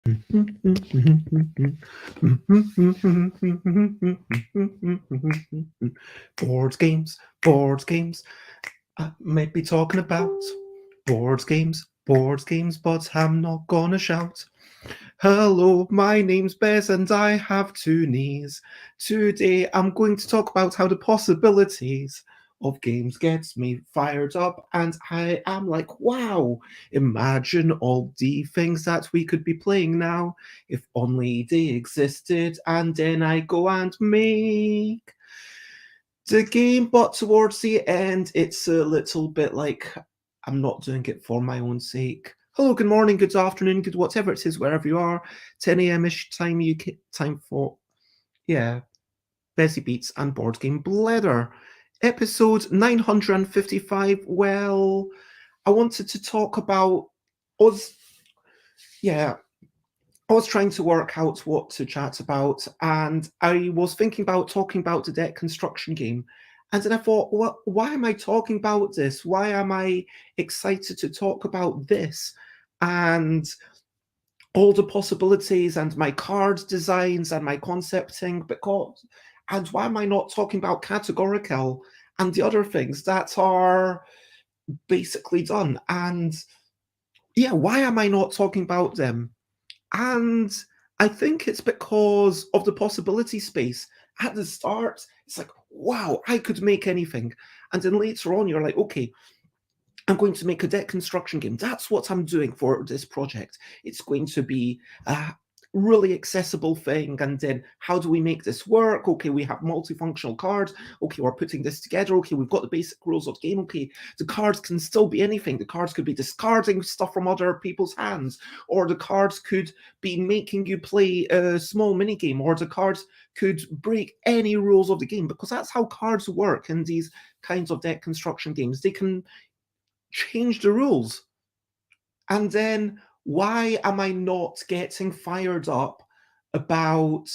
Board games, board games. I might be talking about board games, but I'm not gonna shout. Hello, my name's Bez and I have two knees. Today I'm going to talk about how the possibilities of games gets me fired up, and I am like, wow, imagine all the things that we could be playing now if only they existed, and then I go and make the game, but towards the end it's a little bit like I'm not doing it for my own sake. Hello, good morning, good afternoon, good whatever it is, wherever you are. 10 a.m.-ish time UK time for Bessie Beats and Board Game Bladder. Episode 955. Well, I wanted to talk about us. Yeah, I was trying to work out what to chat about, and I was thinking about talking about the deck construction game. And then I thought, well, why am I talking about this? Why am I excited to talk about this? And all the possibilities and my card designs and my concepting, because and why am I not talking about categorical and the other things that are basically done? And yeah, why am I not talking about them? And I think it's because of the possibility space. At the start, it's like, wow, I could make anything. And then later on, you're like, okay, I'm going to make a deck construction game. That's what I'm doing for this project. It's going to be a really accessible thing. And then how do we make this work? Okay, we have multifunctional cards. Okay, we're putting this together. Okay, we've got the basic rules of the game. Okay, the cards can still be anything. The cards could be discarding stuff from other people's hands, or the cards could be making you play a small mini game, or the cards could break any rules of the game, because that's how cards work in these kinds of deck construction games. They can change the rules. And then why am I not getting fired up about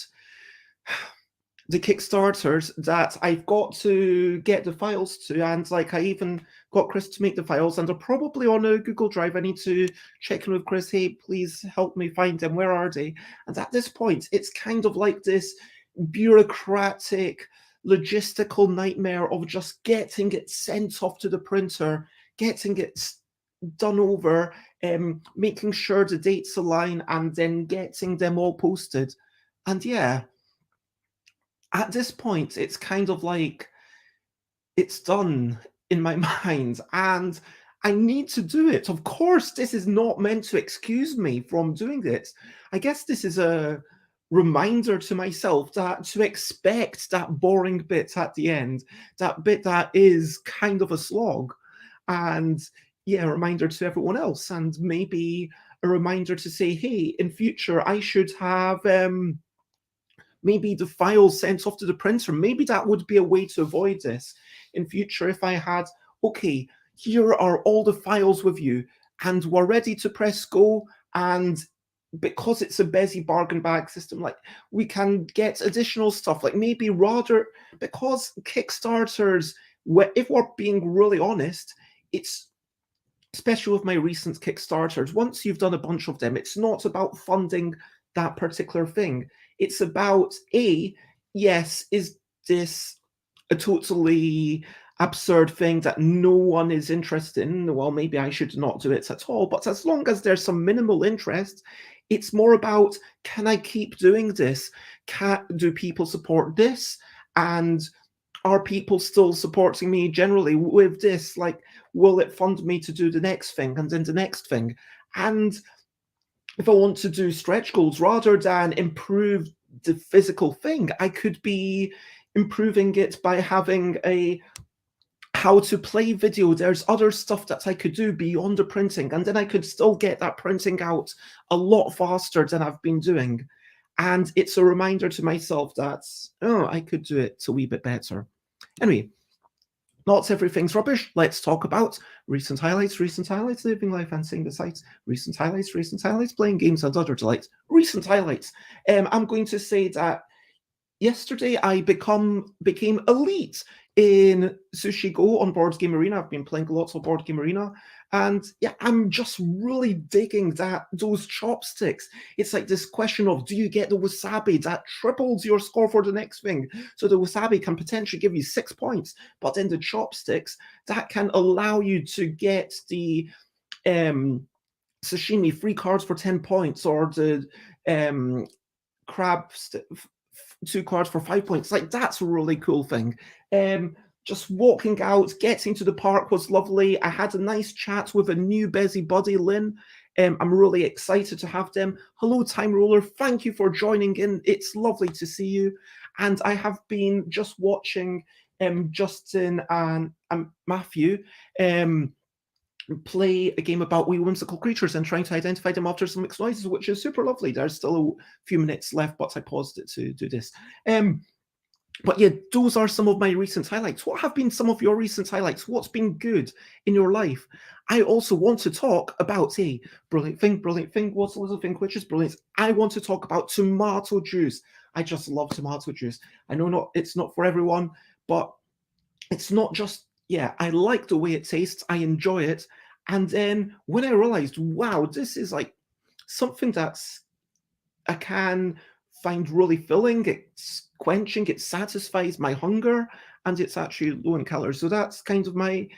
the Kickstarters that I've got to get the files to? And like, I even got Chris to make the files, and they're probably on a Google Drive. I need to check in with Chris. Hey, please help me find them. Where are they? And at this point, it's kind of like this bureaucratic, logistical nightmare of just getting it sent off to the printer, getting it done over, making sure the dates align, and then getting them all posted. And yeah, at this point, it's kind of like it's done in my mind, and I need to do it. Of course, this is not meant to excuse me from doing it. I guess this is a reminder to myself that to expect that boring bit at the end, that bit that is kind of a slog. And yeah, a reminder to everyone else, and maybe a reminder to say, hey, in future, I should have maybe the files sent off to the printer. Maybe that would be a way to avoid this in future. If I had, okay, here are all the files with you, and we're ready to press go. And because it's a busy bargain bag system, like, we can get additional stuff, like maybe rather, because Kickstarters, if we're being really honest, it's especially with my recent Kickstarters, once you've done a bunch of them, it's not about funding that particular thing. It's about, yes, is this a totally absurd thing that no one is interested in? Well, maybe I should not do it at all. But as long as there's some minimal interest, it's more about, can I keep doing this? Do people support this? And are people still supporting me generally with this? Like, will it fund me to do the next thing and then the next thing? And if I want to do stretch goals, rather than improve the physical thing, I could be improving it by having a how to play video. There's other stuff that I could do beyond the printing, and then I could still get that printing out a lot faster than I've been doing. And it's a reminder to myself that, oh, I could do it a wee bit better. Anyway, not everything's rubbish. Let's talk about recent highlights, living life and seeing the sights, recent highlights, playing games and other delights, recent highlights. I'm going to say that yesterday I became elite in Sushi Go on Board Game Arena. I've been playing lots of Board Game Arena, And yeah, I'm just really digging those chopsticks. It's like this question of, do you get the wasabi that triples your score for the next thing? So the wasabi can potentially give you 6 points, but then the chopsticks that can allow you to get the sashimi free cards for 10 points, or the crab 2 cards for 5 points. Like, that's a really cool thing. Just walking out, getting to the park was lovely. I had a nice chat with a new busy buddy, Lynn. I'm really excited to have them. Hello, Time Roller. Thank you for joining in. It's lovely to see you. And I have been just watching Justin and Matthew play a game about wee whimsical creatures and trying to identify them after some mixed noises, which is super lovely. There's still a few minutes left, but I paused it to do this. But yeah, those are some of my recent highlights. What have been some of your recent highlights? What's been good in your life? I also want to talk about, hey, brilliant thing, what's the little thing which is brilliant? I want to talk about tomato juice. I just love tomato juice. I know it's not for everyone, but it's not just, yeah, I like the way it tastes. I enjoy it. And then when I realized, wow, this is like something that's I can find really filling, it's quenching, it satisfies my hunger, and it's actually low in calories. So that's kind of my,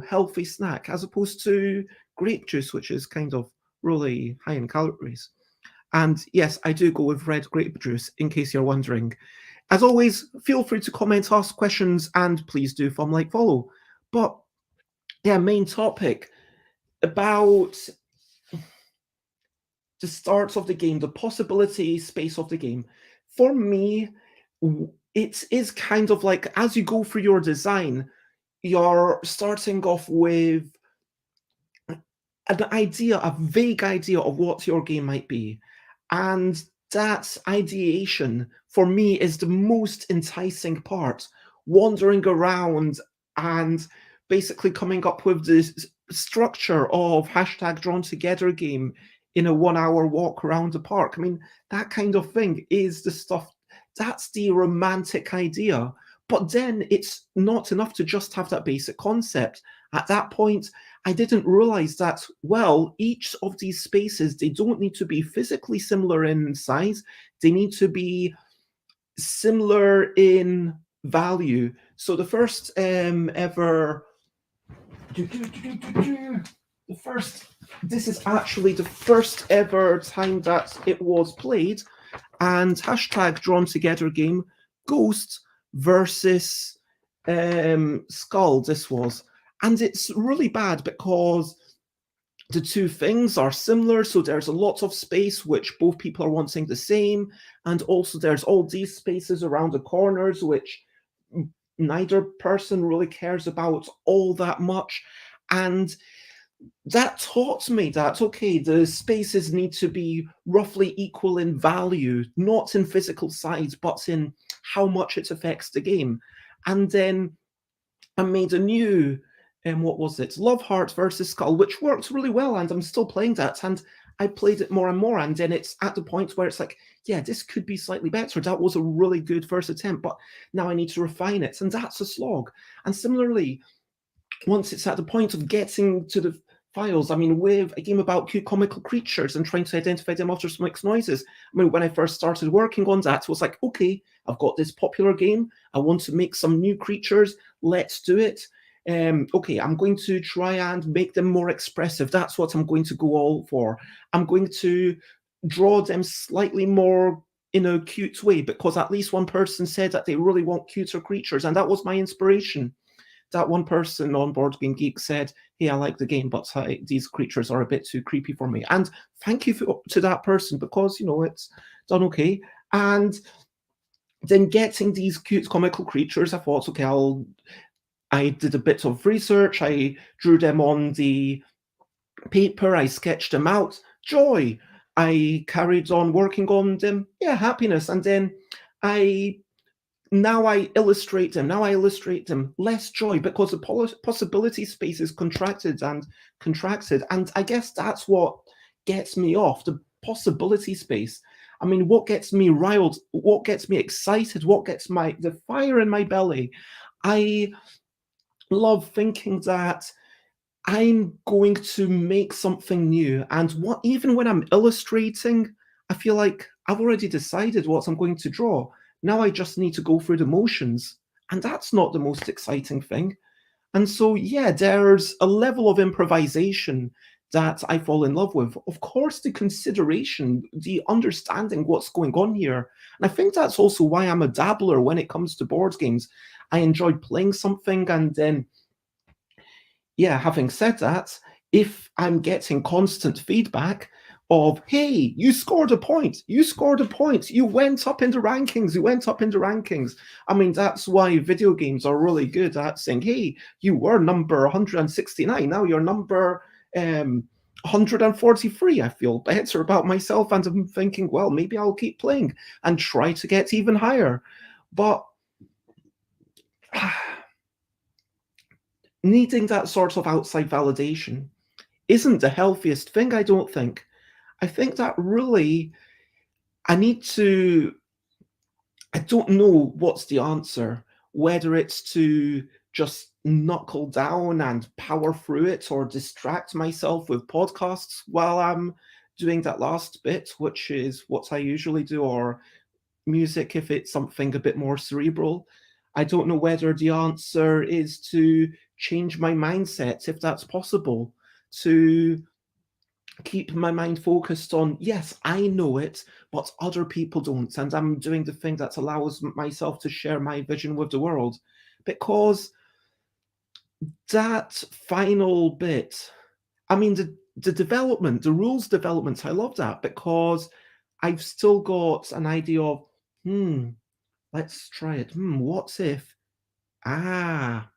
healthy snack, as opposed to grape juice, which is kind of really high in calories. And yes, I do go with red grape juice, in case you're wondering. As always, feel free to comment, ask questions, and please do follow. But yeah, main topic about the start of the game, the possibility space of the game. For me, it is kind of like, as you go through your design, you're starting off with a vague idea of what your game might be. And that ideation, for me, is the most enticing part. Wandering around and basically coming up with this structure of hashtag drawn together game in a 1 hour walk around the park. I mean, that kind of thing is the stuff, that's the romantic idea. But then it's not enough to just have that basic concept. At that point, I didn't realize that, well, each of these spaces, they don't need to be physically similar in size. They need to be similar in value. So the first ever, this is actually the first ever time that it was played, and hashtag drawn together game, Ghost versus Skull, this was. And it's really bad because the two things are similar, so there's a lot of space which both people are wanting the same, and also there's all these spaces around the corners which neither person really cares about all that much. And that taught me that, okay, the spaces need to be roughly equal in value, not in physical size, but in how much it affects the game. And then I made a new, what was it? Love Heart versus Skull, which worked really well, and I'm still playing that. And I played it more and more, and then it's at the point where it's like, yeah, this could be slightly better. That was a really good first attempt, but now I need to refine it, and that's a slog. And similarly, once it's at the point of getting to the files, I mean, with a game about cute comical creatures and trying to identify them after some mixed noises, I mean, when I first started working on that, it was like, okay, I've got this popular game, I want to make some new creatures, let's do it. Okay, I'm going to try and make them more expressive. That's what I'm going to go all for. I'm going to draw them slightly more in a cute way, because at least one person said that they really want cuter creatures, and that was my inspiration. That one person on Board Game Geek said, hey, I like the game, but these creatures are a bit too creepy for me. And thank you to that person, because, it's done okay. And then getting these cute comical creatures, I thought, okay, I did a bit of research. I drew them on the paper. I sketched them out. Joy. I carried on working on them. Yeah, happiness. And then now I illustrate them. Less joy, because the possibility space is contracted. And I guess that's what gets me off, the possibility space. I mean, what gets me riled, what gets me excited, what gets the fire in my belly? I love thinking that I'm going to make something new. And what even when I'm illustrating, I feel like I've already decided what I'm going to draw. Now I just need to go through the motions. And that's not the most exciting thing. And so, yeah, there's a level of improvisation that I fall in love with. Of course, the consideration, the understanding what's going on here. And I think that's also why I'm a dabbler when it comes to board games. I enjoy playing something, and then, yeah, having said that, if I'm getting constant feedback of, hey, you scored a point, you scored a point, you went up in the rankings, you went up in the rankings. I mean, that's why video games are really good at saying, hey, you were number 169, now you're number 143. I feel better about myself, and I'm thinking, well, maybe I'll keep playing and try to get even higher. But needing that sort of outside validation isn't the healthiest thing, I don't think. I think that really, I need to, I don't know what's the answer, whether it's to just knuckle down and power through it or distract myself with podcasts while I'm doing that last bit, which is what I usually do, or music if it's something a bit more cerebral. I don't know whether the answer is to change my mindset, if that's possible, to keep my mind focused on, yes, I know it, but other people don't. And I'm doing the thing that allows myself to share my vision with the world. Because that final bit, I mean, the development, the rules development, I love that because I've still got an idea of, let's try it. What's if? Ah,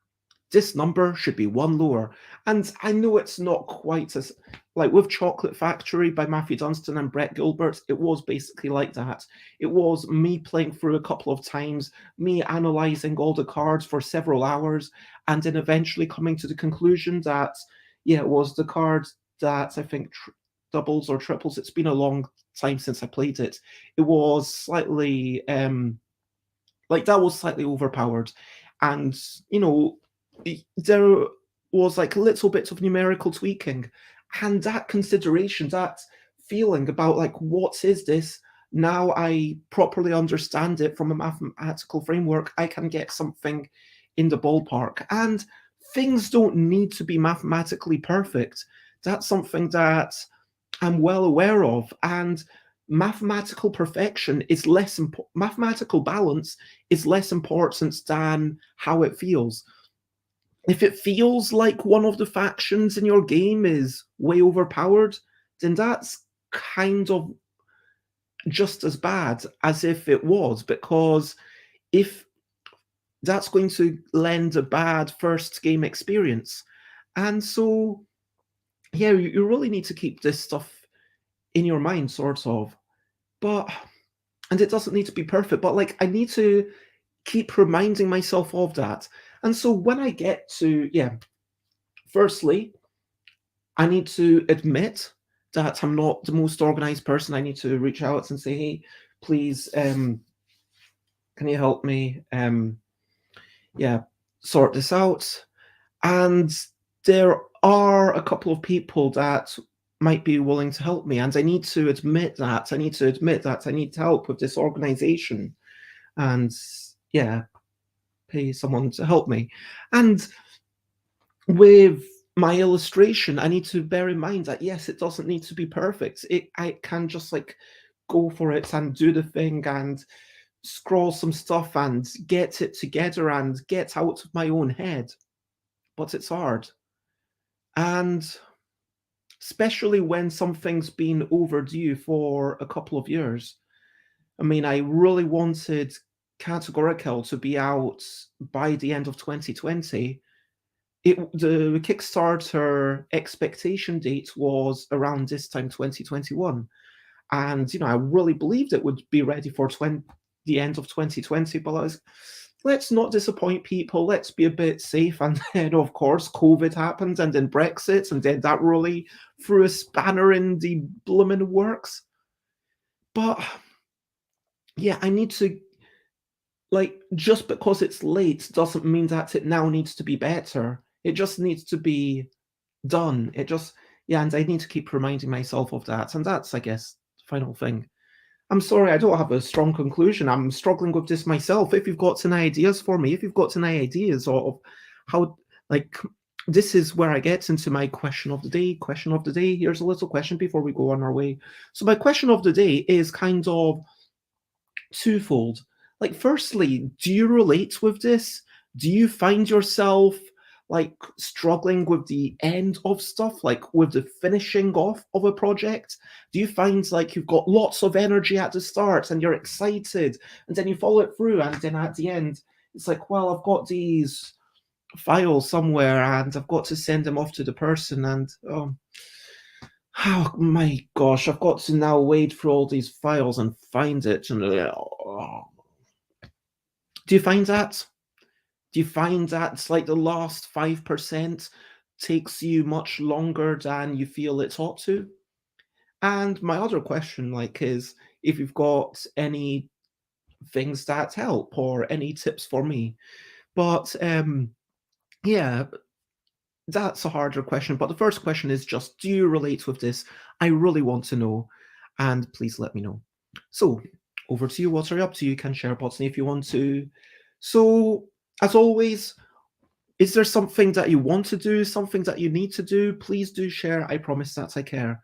this number should be one lower. And I know it's not quite as, like with Chocolate Factory by Matthew Dunstan and Brett Gilbert, it was basically like that. It was me playing through a couple of times, me analysing all the cards for several hours, and then eventually coming to the conclusion that, yeah, it was the card that I think doubles or triples. It's been a long time since I played it. It was slightly, like that was slightly overpowered. And, there was like little bits of numerical tweaking, and that consideration, that feeling about like, what is this? Now I properly understand it from a mathematical framework. I can get something in the ballpark. And things don't need to be mathematically perfect. That's something that I'm well aware of. And mathematical perfection is less important. Mathematical balance is less important than how it feels. If it feels like one of the factions in your game is way overpowered, then that's kind of just as bad as if it was, because if that's going to lend a bad first game experience. And so, yeah, you really need to keep this stuff in your mind, sort of. But, and it doesn't need to be perfect, but like, I need to keep reminding myself of that. And so when I get to, firstly, I need to admit that I'm not the most organized person. I need to reach out and say, hey, please, can you help me? Sort this out. And there are a couple of people that might be willing to help me. And I need to admit that. I need to admit that I need help with this organization. And pay someone to help me. And with my illustration, I need to bear in mind that, yes, it doesn't need to be perfect. I can just like go for it and do the thing and scroll some stuff and get it together and get out of my own head. But it's hard. And especially when something's been overdue for a couple of years. I mean, I really wanted Categorical to be out by the end of 2020. The Kickstarter expectation date was around this time, 2021. And, I really believed it would be ready for the end of 2020, but I was, let's not disappoint people. Let's be a bit safe. And then, of course, COVID happened, and then Brexit, and then that really threw a spanner in the blooming works. But, yeah, I need to, like, just because it's late doesn't mean that it now needs to be better. It just needs to be done. It just, yeah, and I need to keep reminding myself of that. And that's, I guess, the final thing. I'm sorry, I don't have a strong conclusion. I'm struggling with this myself. If you've got any ideas for me, if you've got any ideas of how, like, this is where I get into my question of the day. Question of the day. Here's a little question before we go on our way. So my question of the day is kind of twofold. Like, firstly, do you relate with this? Do you find yourself like struggling with the end of stuff, like with the finishing off of a project? Do you find like you've got lots of energy at the start and you're excited, and then you follow it through, and then at the end, it's like, well, I've got these files somewhere and I've got to send them off to the person, and oh my gosh, I've got to now wade through all these files and find it. And do you find that? Do you find that it's like the last 5% takes you much longer than you feel it ought to? And my other question, like, is if you've got any things that help or any tips for me. But yeah, that's a harder question. But the first question is just, do you relate with this? I really want to know, and please let me know. So over to you. What are you up to? You can share, Botany, if you want to. So as always, is there something that you want to do, something that you need to do? Please do share. I promise that I care.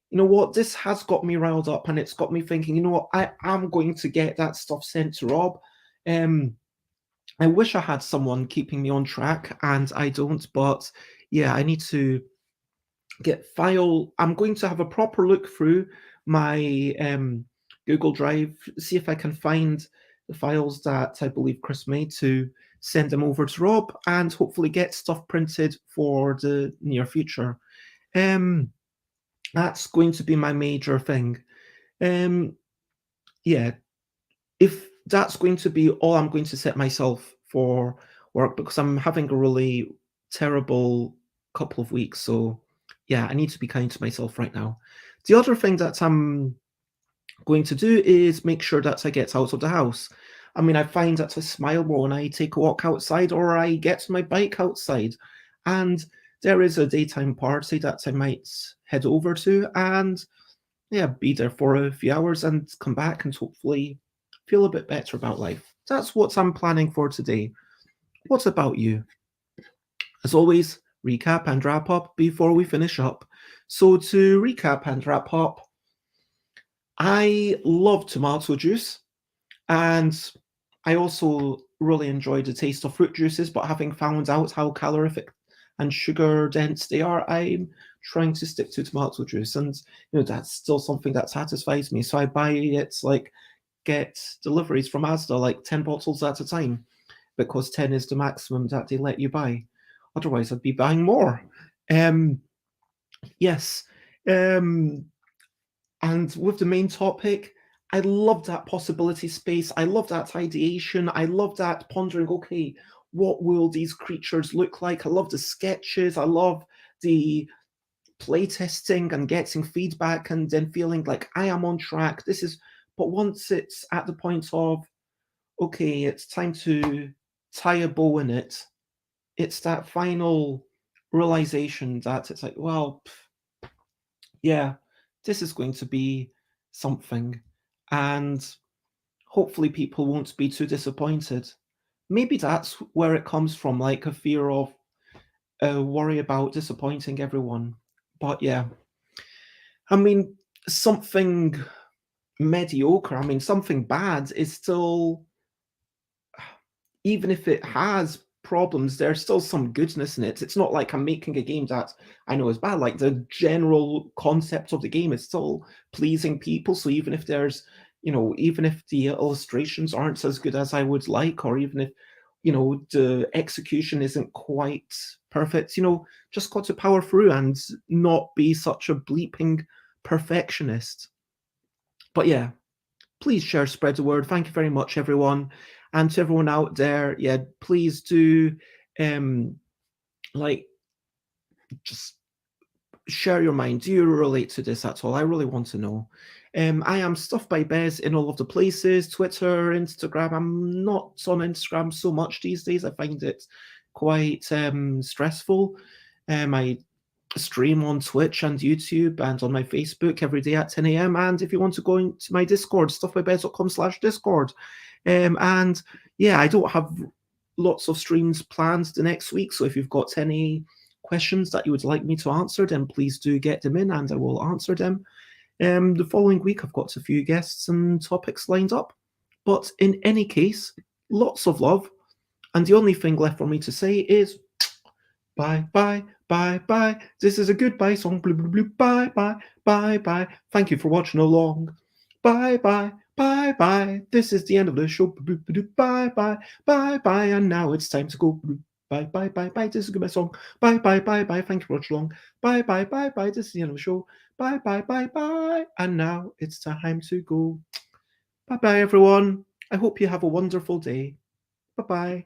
You know what? This has got me riled up, and it's got me thinking, you know what? I am going to get that stuff sent to Rob. I wish I had someone keeping me on track, and I don't. But yeah, I need to get file. I'm going to have a proper look through my Google Drive, see if I can find the files that I believe Chris made, to send them over to Rob, and hopefully get stuff printed for the near future. That's going to be my major thing. Yeah, if that's going to be all I'm going to set myself for work, because I'm having a really terrible couple of weeks. So yeah, I need to be kind to myself right now. The other thing that I'm going to do is make sure that I get out of the house. I mean, I find that I smile more when I take a walk outside or I get my bike outside. And there is a daytime party that I might head over to and yeah, be there for a few hours and come back and hopefully feel a bit better about life. That's what I'm planning for today. What about you? As always, recap and wrap up before we finish up. So to recap and wrap up, I love tomato juice, and I also really enjoy the taste of fruit juices, but having found out how calorific and sugar dense they are, I'm trying to stick to tomato juice. And you know, that's still something that satisfies me. So I buy it, like, get deliveries from Asda, like 10 bottles at a time, because 10 is the maximum that they let you buy. Otherwise, I'd be buying more. Yes. And with the main topic, I love that possibility space. I love that ideation. I love that pondering, okay, what will these creatures look like? I love the sketches. I love the playtesting and getting feedback and then feeling like I am on track. This is, but once it's at the point of, okay, it's time to tie a bow in it, it's that final realization that it's like, well, yeah, this is going to be something. And hopefully people won't be too disappointed. Maybe that's where it comes from, like a fear of worry about disappointing everyone. But yeah, I mean, something mediocre, I mean, something bad is still, even if it has problems, there's still some goodness in it. It's not like I'm making a game that I know is bad. Like, the general concept of the game is still pleasing people. So even if there's, you know, even if the illustrations aren't as good as I would like, or even if, you know, the execution isn't quite perfect, you know, just got to power through and not be such a bleeping perfectionist. But yeah, please share, spread the word. Thank you very much, everyone. And to everyone out there, yeah, please do like, just share your mind. Do you relate to this at all? I really want to know. I am Stuff by Bez in all of the places, Twitter, Instagram. I'm not on Instagram so much these days. I find it quite stressful. I stream on Twitch and YouTube and on my Facebook every day at 10 a.m. And if you want to go into my Discord, stuffmybed.com/Discord. And yeah, I don't have lots of streams planned the next week. So if you've got any questions that you would like me to answer, then please do get them in and I will answer them. The following week, I've got a few guests and topics lined up. But in any case, lots of love. And the only thing left for me to say is bye, bye, bye, bye. This is a goodbye song. Blue, blue, blue. Bye, bye, bye, bye. Thank you for watching along. Bye, bye, bye, bye. This is the end of the show. Bye, bye, bye, bye. And now it's time to go. Bye, bye, bye, bye. This is a goodbye song. Bye, bye, bye, bye. Thank you for watching along. Bye, bye, bye, bye. This is the end of the show. Bye, bye, bye, bye. And now it's time to go. Bye, bye, everyone. I hope you have a wonderful day. Bye, bye.